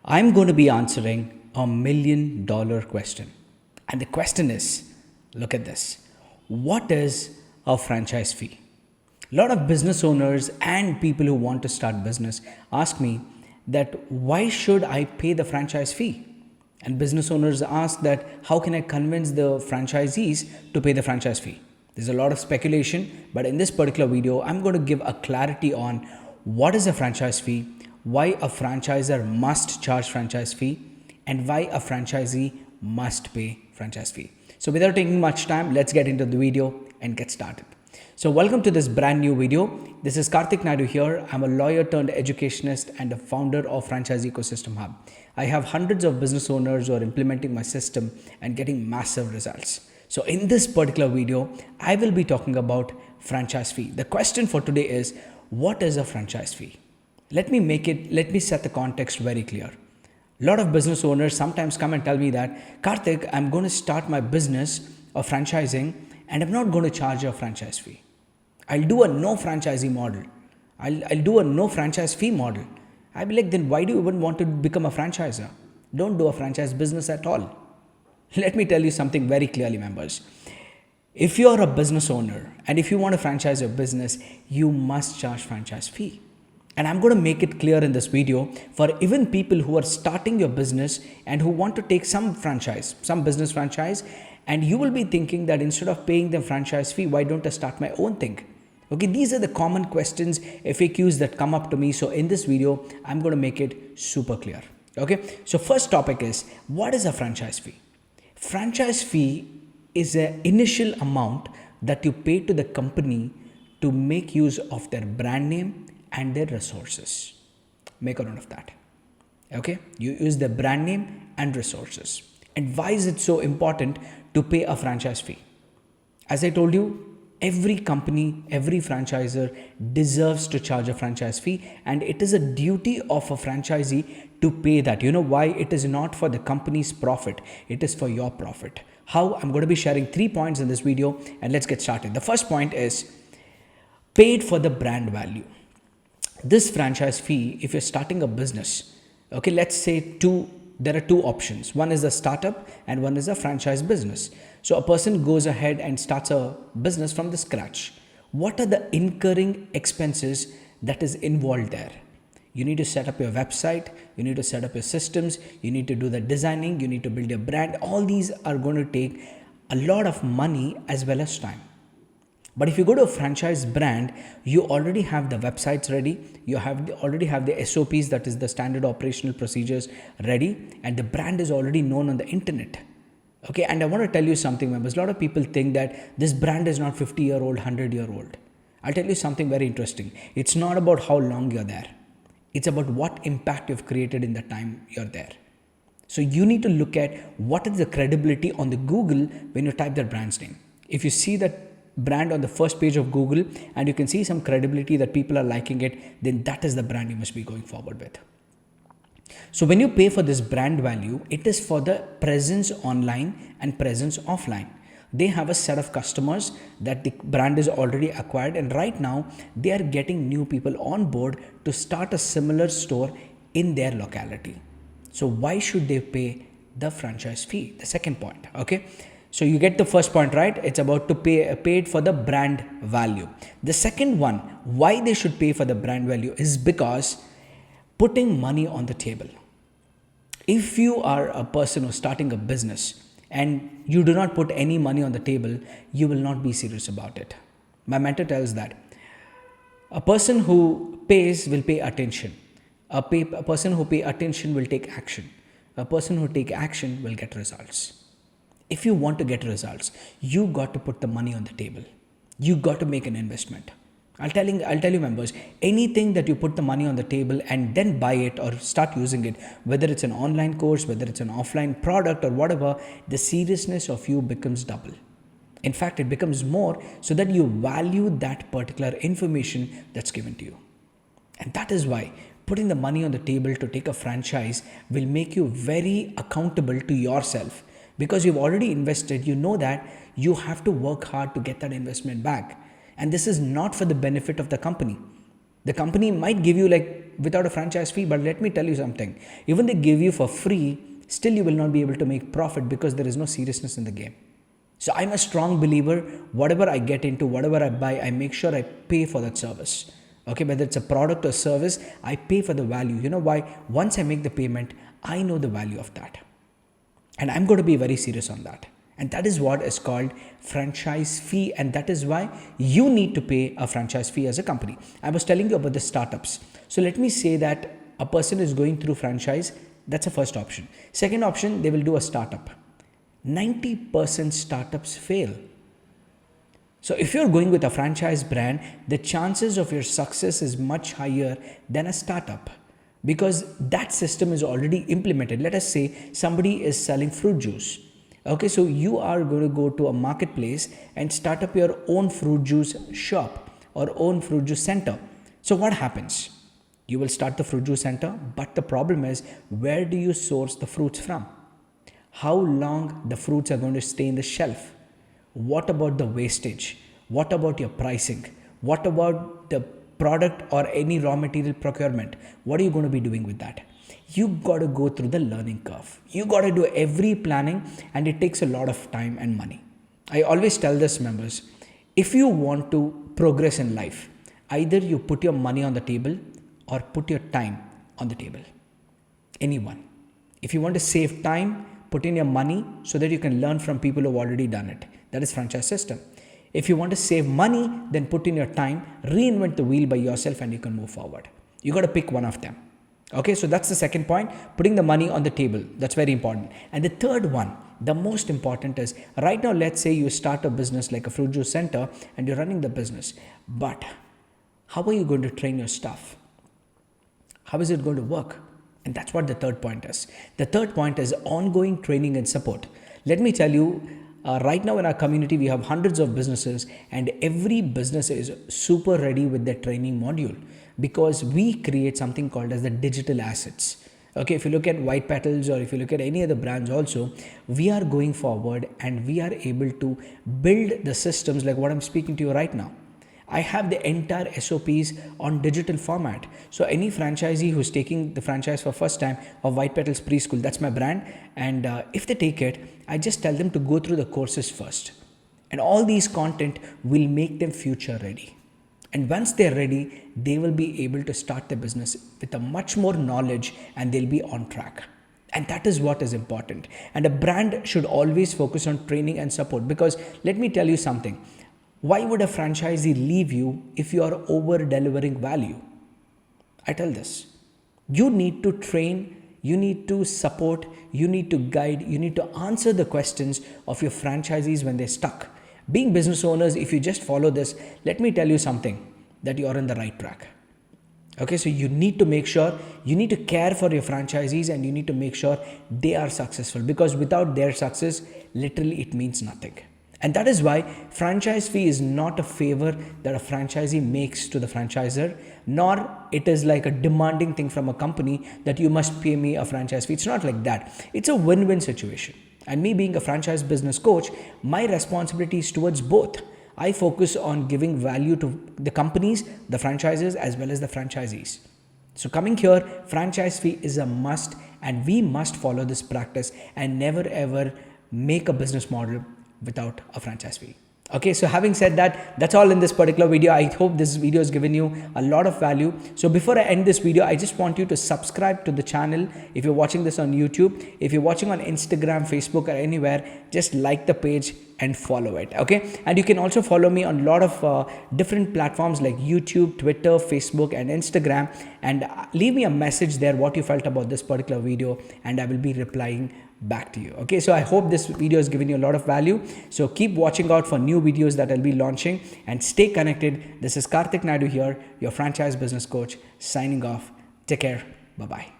I'm going to be answering $1 million question. And the question is, look at this. What is a franchise fee? A lot of business owners and people who want to start business ask me that why should I pay the franchise fee? And business owners ask that how can I convince the franchisees to pay the franchise fee? There's a lot of speculation, but in this particular video, I'm going to give a clarity on what is a franchise fee, why a franchisor must charge franchise fee, and why a franchisee must pay franchise fee. So without taking much time, let's get into the video and get started. So welcome to this brand new video. This is Karthik Naidu here. I'm a lawyer turned educationist and a founder of Franchise Ecosystem Hub. I have hundreds of business owners who are implementing my system and getting massive results. So in this particular video, I will be talking about franchise fee. The question for today is, what is a franchise fee? Let me set the context very clear. A lot of business owners sometimes come and tell me that, Karthik, I'm going to start my business of franchising and I'm not going to charge a franchise fee. I'll do a no franchisee model. I'll do a no franchise fee model. I'll be like, then why do you even want to become a franchisor? Don't do a franchise business at all. Let me tell you something very clearly, members. If you're a business owner and if you want to franchise your business, you must charge franchise fee. And I'm going to make it clear in this video for even people who are starting your business and who want to take some franchise, some business franchise, and you will be thinking that instead of paying them franchise fee, why don't I start my own thing? Okay, these are the common questions, FAQs that come up to me. So in this video, I'm going to make it super clear. Okay, so first topic is, what is a franchise fee? Franchise fee is an initial amount that you pay to the company to make use of their brand name and their resources. Make a note of that. Okay, you use the brand name and resources. And why is it so important to pay a franchise fee? As I told you, every company, every franchisor deserves to charge a franchise fee, and it is a duty of a franchisee to pay that. You know why? It is not for the company's profit, it is for your profit. How? I'm going to be sharing 3 points in this video, and let's get started. The first point is paid for the brand value. This franchise fee, if you're starting a business, okay, let's say there are two options. One is a startup and one is a franchise business. So a person goes ahead and starts a business from the scratch. What are the incurring expenses that is involved there? You need to set up your website, you need to set up your systems, you need to do the designing, you need to build your brand. All these are going to take a lot of money as well as time. But if you go to a franchise brand, you already have the websites ready, already have the SOPs, that is the standard operational procedures ready, and the brand is already known on the internet. Okay, and I want to tell you something, members. A lot of people think that this brand is not 50-year-old, 100-year-old. I'll tell you something very interesting. It's not about how long you're there. It's about what impact you've created in the time you're there. So you need to look at what is the credibility on the Google when you type their brand's name. If you see that brand on the first page of Google and you can see some credibility that people are liking it, then that is the brand you must be going forward with. So when you pay for this brand value, it is for the presence online and presence offline. They have a set of customers that the brand is already acquired, and right now they are getting new people on board to start a similar store in their locality. So why should they pay the franchise fee? The second point, okay? So you get the first point, right? It's about to pay paid for the brand value. The second one, why they should pay for the brand value, is because putting money on the table. If you are a person who's starting a business and you do not put any money on the table, you will not be serious about it. My mentor tells that a person who pays will pay attention. A person who pay attention will take action. A person who take action will get results. If you want to get results, you got to put the money on the table. You got to make an investment. I'll tell you, members, anything that you put the money on the table and then buy it or start using it, whether it's an online course, whether it's an offline product or whatever, the seriousness of you becomes double. In fact, it becomes more, so that you value that particular information that's given to you. And that is why putting the money on the table to take a franchise will make you very accountable to yourself. Because you've already invested, you know that you have to work hard to get that investment back. And this is not for the benefit of the company. The company might give you like without a franchise fee. But let me tell you something, even they give you for free, still you will not be able to make profit because there is no seriousness in the game. So I'm a strong believer, whatever I get into, whatever I buy, I make sure I pay for that service. Okay, whether it's a product or service, I pay for the value. You know why? Once I make the payment, I know the value of that. And I'm going to be very serious on that. And that is what is called franchise fee. And that is why you need to pay a franchise fee as a company. I was telling you about the startups. So let me say that a person is going through franchise. That's a first option. Second option, they will do a startup. 90% startups fail. So if you're going with a franchise brand, the chances of your success is much higher than a startup because that system is already implemented. Let us say somebody is selling fruit juice. Okay, so you are going to go to a marketplace and start up your own fruit juice shop or own fruit juice center. So what happens? You will start the fruit juice center, but the problem is, where do you source the fruits from? How long the fruits are going to stay in the shelf? What about the wastage? What about your pricing? What about the product or any raw material procurement? What are you going to be doing with that? You got to go through the learning curve. You got to do every planning, and it takes a lot of time and money. I always tell this members, if you want to progress in life, either you put your money on the table or put your time on the table. Anyone. If you want to save time, put in your money so that you can learn from people who have already done it. That is franchise system. If you want to save money, then put in your time, reinvent the wheel by yourself, and you can move forward. You got to pick one of them. Okay, so that's the second point, putting the money on the table. That's very important. And the third one, the most important is, right now, let's say you start a business like a fruit juice center and you're running the business. But how are you going to train your staff? How is it going to work? And that's what the third point is. The third point is ongoing training and support. Let me tell you, right now in our community, we have hundreds of businesses, and every business is super ready with their training module because we create something called as the digital assets. Okay, if you look at White Petals or if you look at any other brands also, we are going forward and we are able to build the systems like what I'm speaking to you right now. I have the entire SOPs on digital format. So any franchisee who's taking the franchise for first time of White Petals Preschool, that's my brand. And if they take it, I just tell them to go through the courses first. And all these content will make them future ready. And once they're ready, they will be able to start their business with a much more knowledge and they'll be on track. And that is what is important. And a brand should always focus on training and support because let me tell you something. Why would a franchisee leave you if you are over delivering value? I tell this. You need to train, you need to support, you need to guide, you need to answer the questions of your franchisees when they're stuck. Being business owners, if you just follow this, let me tell you something, that you are on the right track. Okay, so you need to make sure, you need to care for your franchisees and you need to make sure they are successful because without their success, literally it means nothing. And that is why franchise fee is not a favor that a franchisee makes to the franchisor, nor it is like a demanding thing from a company that you must pay me a franchise fee. It's not like that. It's a win-win situation. And me being a franchise business coach, my responsibility is towards both. I focus on giving value to the companies, the franchises, as well as the franchisees. So coming here, franchise fee is a must and we must follow this practice and never ever make a business model without a franchise fee. Okay, so having said that, that's all in this particular video. I hope this video has given you a lot of value. So before I end this video, I just want you to subscribe to the channel. If you're watching this on YouTube, if you're watching on Instagram, Facebook or anywhere, just like the page and follow it. Okay, and you can also follow me on a lot of different platforms like YouTube, Twitter, Facebook and Instagram, and leave me a message there what you felt about this particular video and I will be replying back to you. Okay, so I hope this video has given you a lot of value. So keep watching out for new videos that I'll be launching and stay connected. This is Karthik Naidu here, your franchise business coach, signing off. Take care. Bye-bye.